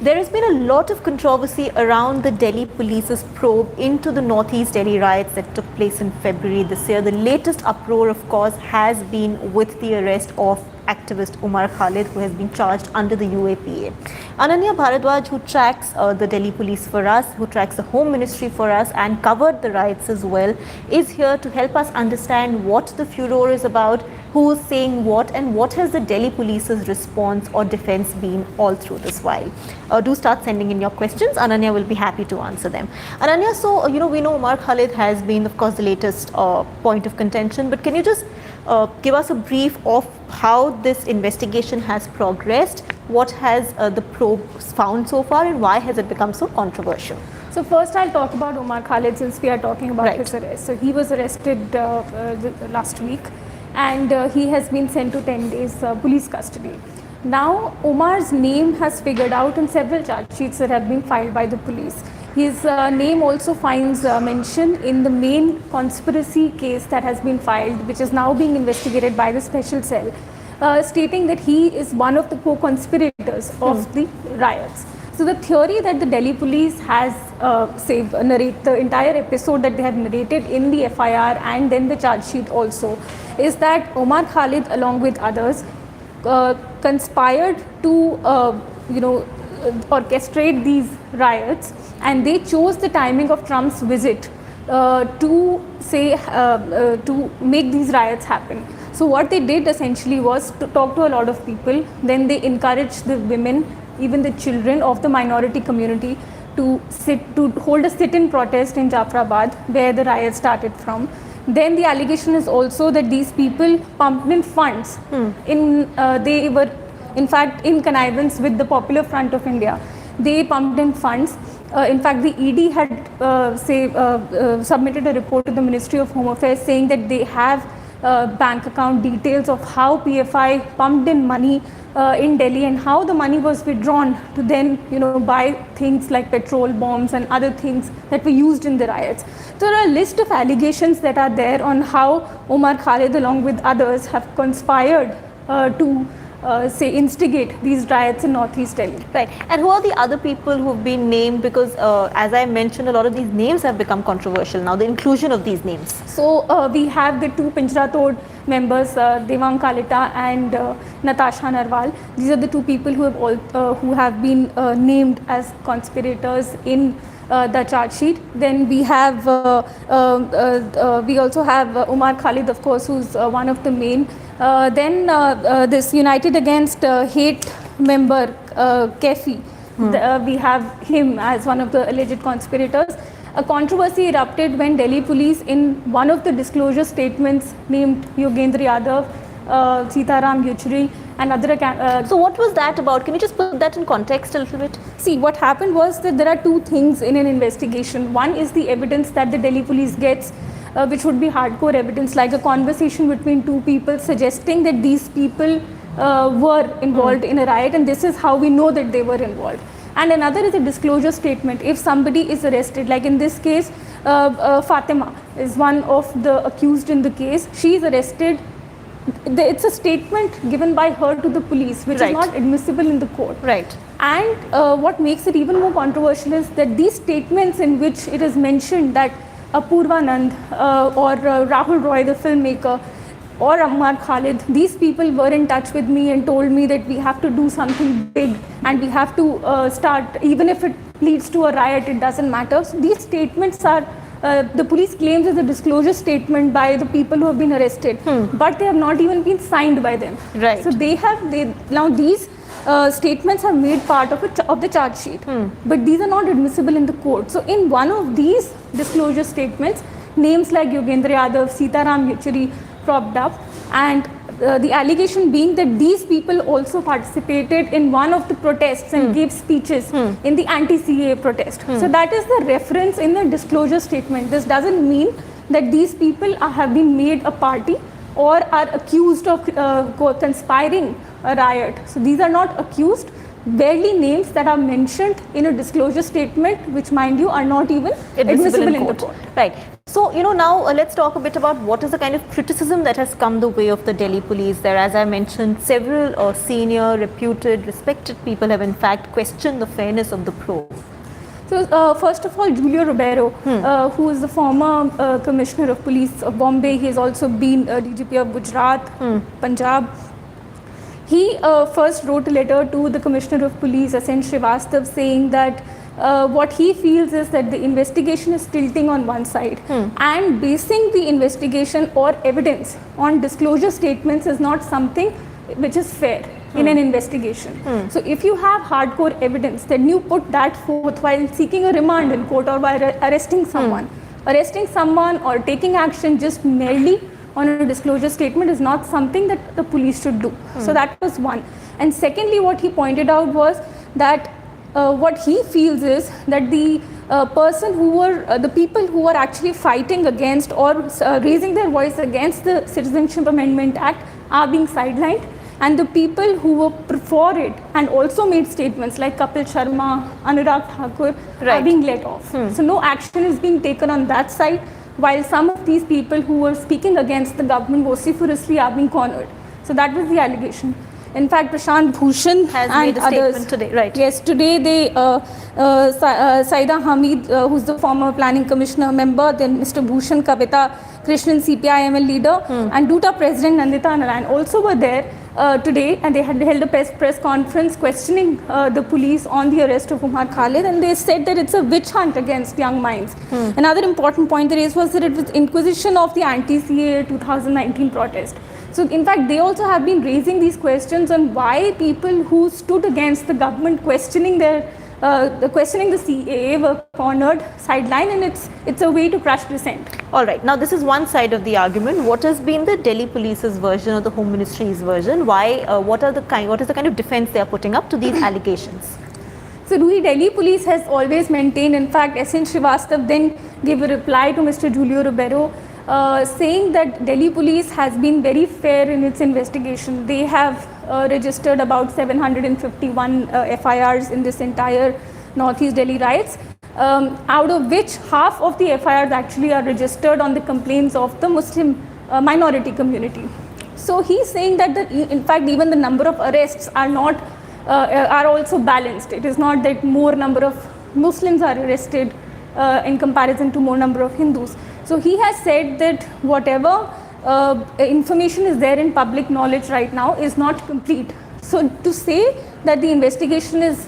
There has been a lot of controversy around the Delhi police's probe into the Northeast Delhi riots that took place in February this year. The latest uproar, of course, has been with the arrest of activist Umar Khalid, who has been charged under the UAPA. Ananya Bhardwaj, who tracks the Delhi police for us, who tracks the Home Ministry for us and covered the riots as well, is here to help us understand what the furor is about, who is saying what, and what has the Delhi police's response or defense been all through this while. Do start sending in your questions. Ananya will be happy to answer them. Ananya, so we know Umar Khalid has been, of course, the latest point of contention, but can you just give us a brief of how this investigation has progressed? What has the probe found so far, and why has it become so controversial? So first I'll talk about Umar Khalid, since we are talking about his arrest. So he was arrested last week, and he has been sent to 10 days police custody. Now Umar's name has figured out in several charge sheets that have been filed by the police. His name also finds mention in the main conspiracy case that has been filed, which is now being investigated by the special cell, stating that he is one of the co-conspirators of the riots. So the theory that the Delhi police has narrate the entire episode that they have narrated in the FIR and then the charge sheet also, is that Umar Khalid, along with others, conspired to orchestrate these riots, and they chose the timing of Trump's visit to make these riots happen. So what they did essentially was to talk to a lot of people. Then they encouraged the women, even the children of the minority community, to hold a sit-in protest in Jafrabad, where the riot started from. Then the allegation is also that these people pumped in funds. They were in fact in connivance with the Popular Front of India. They pumped in funds. In fact, the ED had submitted a report to the Ministry of Home Affairs saying that they have bank account details of how PFI pumped in money in Delhi, and how the money was withdrawn to then buy things like petrol bombs and other things that were used in the riots. So there are a list of allegations that are there on how Umar Khalid, along with others, have conspired to instigate these riots in Northeast Delhi. Right. And who are the other people who have been named? Because as I mentioned, a lot of these names have become controversial now, the inclusion of these names. So we have the two Pinjra Tod members, Devang Kalita and Natasha Narwal. These are the two people who have been named as conspirators in the charge sheet. Then we have we also have Umar Khalid, of course, who's one of the main. Then this United Against Hate member, Kefi, we have him as one of the alleged conspirators. A controversy erupted when Delhi police, in one of the disclosure statements, named Yogendra Yadav, Sitaram Yechury and other. So what was that about? Can you just put that in context a little bit? See, what happened was that there are two things in an investigation. One is the evidence that the Delhi police gets, which would be hardcore evidence, like a conversation between two people suggesting that these people were involved in a riot, and this is how we know that they were involved. And another is a disclosure statement. If somebody is arrested, like in this case, Fatima is one of the accused in the case. She is arrested. It's a statement given by her to the police, which is not admissible in the court. Right. And what makes it even more controversial is that these statements in which it is mentioned that Apurva Nand or Rahul Roy, the filmmaker, or Umar Khalid, these people were in touch with me and told me that we have to do something big and we have to start, even if it leads to a riot, it doesn't matter. So these statements are, the police claims as a disclosure statement by the people who have been arrested, but they have not even been signed by them. Right. So now these statements are made part of the charge sheet, but these are not admissible in the court. So in one of these disclosure statements, names like Yogendra Yadav, Sitaram Yechury propped up, and the allegation being that these people also participated in one of the protests and gave speeches in the anti-CAA protest. So that is the reference in the disclosure statement. This doesn't mean that these people have been made a party or are accused of conspiring a riot. So these are not accused. barely names that are mentioned in a disclosure statement, which, mind you, are not even admissible in the court. Right. So, now let's talk a bit about what is the kind of criticism that has come the way of the Delhi police. There, as I mentioned, several senior, reputed, respected people have in fact questioned the fairness of the probe. So, first of all, Julio Ribeiro, who is the former Commissioner of Police of Bombay, he has also been DGP of Gujarat, Punjab. He first wrote a letter to the Commissioner of Police, S.N. Srivastav, saying that what he feels is that the investigation is tilting on one side, and basing the investigation or evidence on disclosure statements is not something which is fair in an investigation. So if you have hardcore evidence, then you put that forth while seeking a remand in court or while arresting someone. Arresting someone or taking action just merely on a disclosure statement is not something that the police should do. So that was one. And secondly, what he pointed out was that what he feels is that the the people who were actually fighting against or raising their voice against the Citizenship Amendment Act are being sidelined, and the people who were for it and also made statements like Kapil Sharma, Anurag Thakur are being let off. So no action is being taken on that side, while some of these people who were speaking against the government vociferously are being cornered. So that was the allegation. In fact, Prashant Bhushan has and made a others statement today, right? Yes, today they Saida Hamid, who's the former planning commissioner member, then Mr. Bhushan, Kavita Krishnan, CPI-ML leader, and DUTA President Nandita Narayan also were there today, and they had held a press conference questioning the police on the arrest of Umar Khalid, and they said that it's a witch hunt against young minds. Another important point they raised was that it was inquisition of the anti-CAA 2019 protest. So in fact, they also have been raising these questions on why people who stood against the government questioning the CAA were cornered, sidelined, and it's a way to crush dissent. All right. Now, this is one side of the argument. What has been the Delhi Police's version or the Home Ministry's version? Why? What is the kind of defense they are putting up to these allegations? So, Ruhi, Delhi Police has always maintained. In fact, S.N. Srivastav then gave a reply to Mr. Julio Ribeiro, saying that Delhi Police has been very fair in its investigation. They have registered about 751 FIRs in this entire Northeast Delhi riots, out of which half of the FIRs actually are registered on the complaints of the Muslim minority community. So he's saying that in fact even the number of arrests are also balanced. It is not that more number of Muslims are arrested in comparison to more number of Hindus. So he has said that whatever information is there in public knowledge right now is not complete. So to say that the investigation is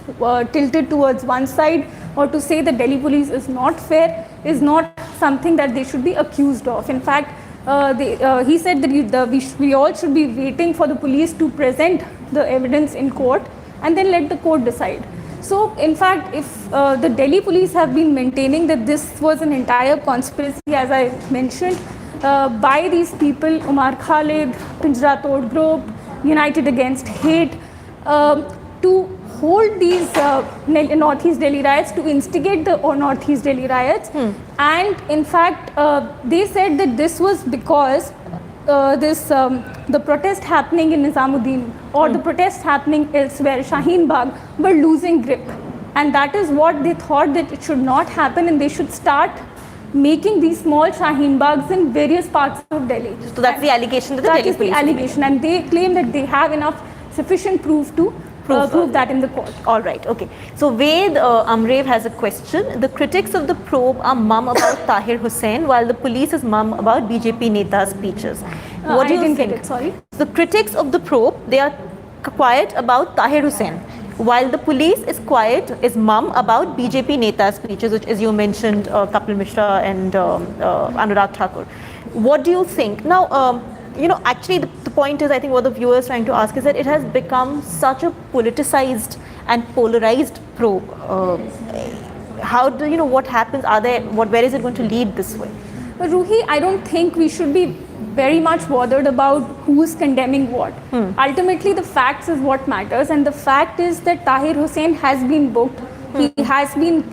tilted towards one side, or to say that Delhi Police is not fair, is not something that they should be accused of. In fact, he said that we all should be waiting for the police to present the evidence in court and then let the court decide. So, in fact, if the Delhi Police have been maintaining that this was an entire conspiracy, as I mentioned, by these people, Umar Khalid, Pinjra Tod Group, United Against Hate, to hold these Northeast Delhi riots, to instigate the Northeast Delhi riots. And in fact, they said that this was because the protest happening in Nizamuddin or the protest happening elsewhere, Shaheen Bagh, were losing grip. And that is what they thought, that it should not happen, and they should start making these small Shaheen Baghs in various parts of Delhi. So that's the allegation that the Delhi police That is the allegation, and they claim that they have enough sufficient proof to prove that in the court. All right, okay. So Ved Amrev has a question. The critics of the probe are mum about Tahir Hussain, while the police is mum about BJP Neta's speeches. What do you think? Sorry. The critics of the probe, they are quiet about Tahir Hussain, while the police is mum about BJP Neta's speeches, which, as you mentioned, Kapil Mishra and Anurag Thakur. What do you think? Now, actually the point is, I think what the viewer is trying to ask is that it has become such a politicized and polarized probe. What happens? Where is it going to lead this way? But Ruhi, I don't think we should be very much bothered about who is condemning what. Ultimately, the facts is what matters, and the fact is that Tahir Hussain has been booked. He has been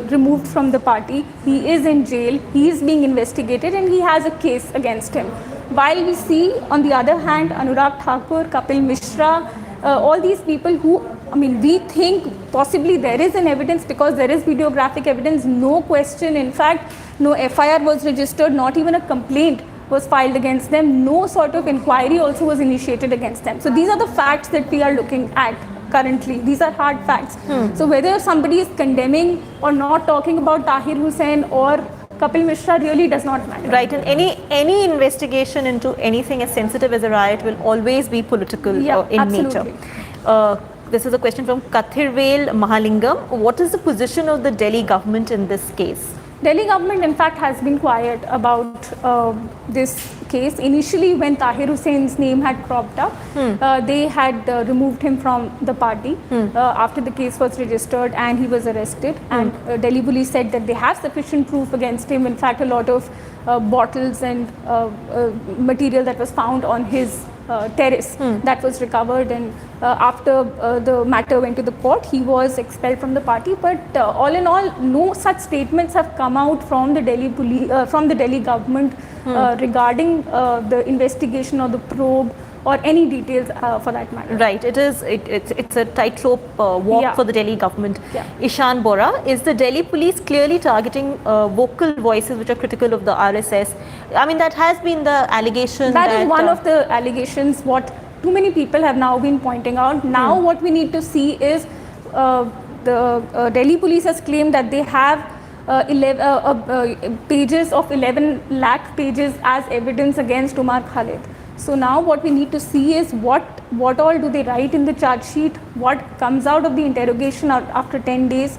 removed from the party. He is in jail. He is being investigated, and he has a case against him. While we see, on the other hand, Anurag Thakur, Kapil Mishra, all these people who I mean, we think possibly there is an evidence because there is videographic evidence, no question. In fact, no FIR was registered, not even a complaint was filed against them. No sort of inquiry also was initiated against them. So these are the facts that we are looking at currently. These are hard facts. So whether somebody is condemning or not talking about Tahir Hussain or Kapil Mishra really does not matter. Right, and any investigation into anything as sensitive as a riot will always be political in absolutely. nature. This is a question from Kathirvel Mahalingam. What is the position of the Delhi government in this case? Delhi government in fact has been quiet about this case. Initially when Tahir Hussein's name had cropped up, they had removed him from the party after the case was registered and he was arrested, and Delhi police said that they have sufficient proof against him. In fact, a lot of bottles and material that was found on his terrace that was recovered, and after the matter went to the court, he was expelled from the party. But all in all, no such statements have come out from the Delhi police, from the Delhi government regarding the investigation or the probe or any details for that matter. Right, it's a tightrope walk for the Delhi government. Ishan Bora, is the Delhi police clearly targeting vocal voices which are critical of the RSS? I mean, that has been the allegation. That is one of the allegations what too many people have now been pointing out. Now what we need to see is the Delhi police has claimed that they have pages of 11 lakh pages as evidence against Umar Khalid. So now what we need to see is what all do they write in the charge sheet, what comes out of the interrogation after 10 days.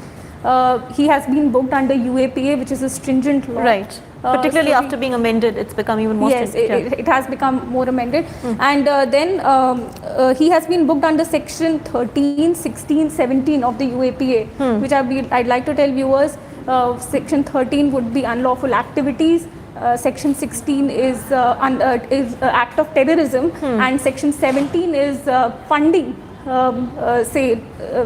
He has been booked under UAPA, which is a stringent law. Right. Particularly after being amended, it's become even more stringent. Yes, it has become more amended. And then he has been booked under section 13, 16, 17 of the UAPA, which I'd like to tell viewers, section 13 would be unlawful activities. Section 16 is act of terrorism, and section 17 is funding,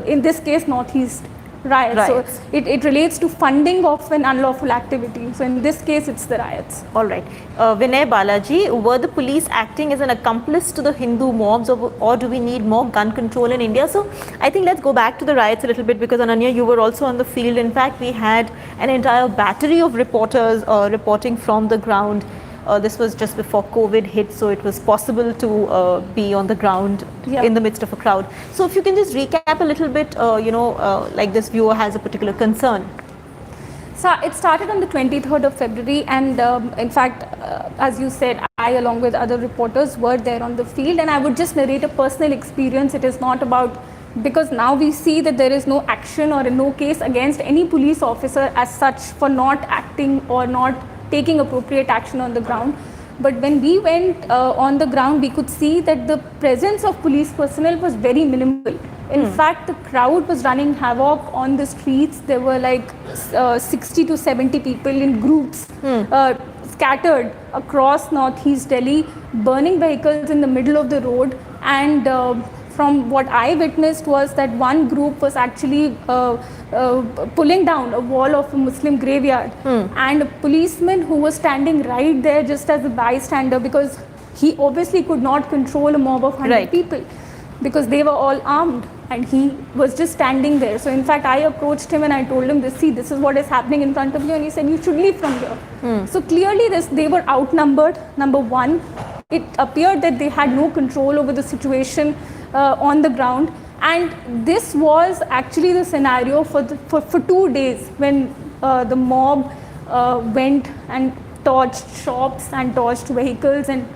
in this case Northeast riots. Right. So it relates to funding of an unlawful activity. So in this case it's the riots. All right. Vinay Balaji, were the police acting as an accomplice to the Hindu mobs, or do we need more gun control in India? So I think let's go back to the riots a little bit, because Ananya, you were also on the field. In fact, we had an entire battery of reporters reporting from the ground. This was just before COVID hit, so it was possible to be on the ground in the midst of a crowd. So if you can just recap a little bit, like this viewer has a particular concern. So it started on the 23rd of February, and in fact, as you said, I along with other reporters were there on the field, and I would just narrate a personal experience. It is not about, because now we see that there is no action or no case against any police officer as such for not acting or not taking appropriate action on the ground. But when we went on the ground, we could see that the presence of police personnel was very minimal. In fact, the crowd was running havoc on the streets. There were like 60 to 70 people in groups scattered across Northeast Delhi, burning vehicles in the middle of the road. And from what I witnessed was that one group was actually pulling down a wall of a Muslim graveyard, and a policeman who was standing right there just as a bystander, because he obviously could not control a mob of 100 people because they were all armed, and he was just standing there. So in fact, I approached him and I told him, this is what is happening in front of you, and he said, you should leave from here. So clearly they were outnumbered, number one. It appeared that they had no control over the situation on the ground, and this was actually the scenario for 2 days when the mob went and torched shops and torched vehicles and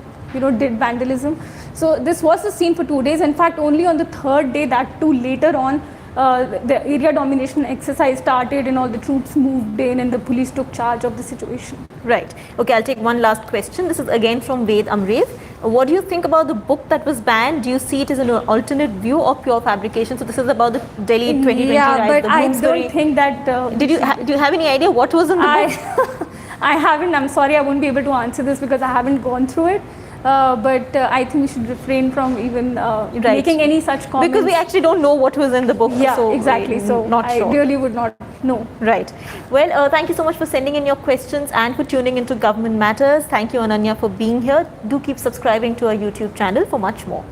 did vandalism. So this was the scene for 2 days. In fact, only on the third day, that too later on, the area domination exercise started and all the troops moved in and the police took charge of the situation. Right. Okay, I'll take one last question. This is again from Ved Amrev. What do you think about the book that was banned? Do you see it as an alternate view or pure fabrication? So this is about the Delhi 2020 riots, but I don't think that... do you have any idea what was in the book? I haven't. I'm sorry, I won't be able to answer this because I haven't gone through it. But I think we should refrain from even making any such comments. Because we actually don't know what was in the book. Yeah, so exactly. So not sure. I really would not know. Right. Well, thank you so much for sending in your questions and for tuning into Government Matters. Thank you, Ananya, for being here. Do keep subscribing to our YouTube channel for much more.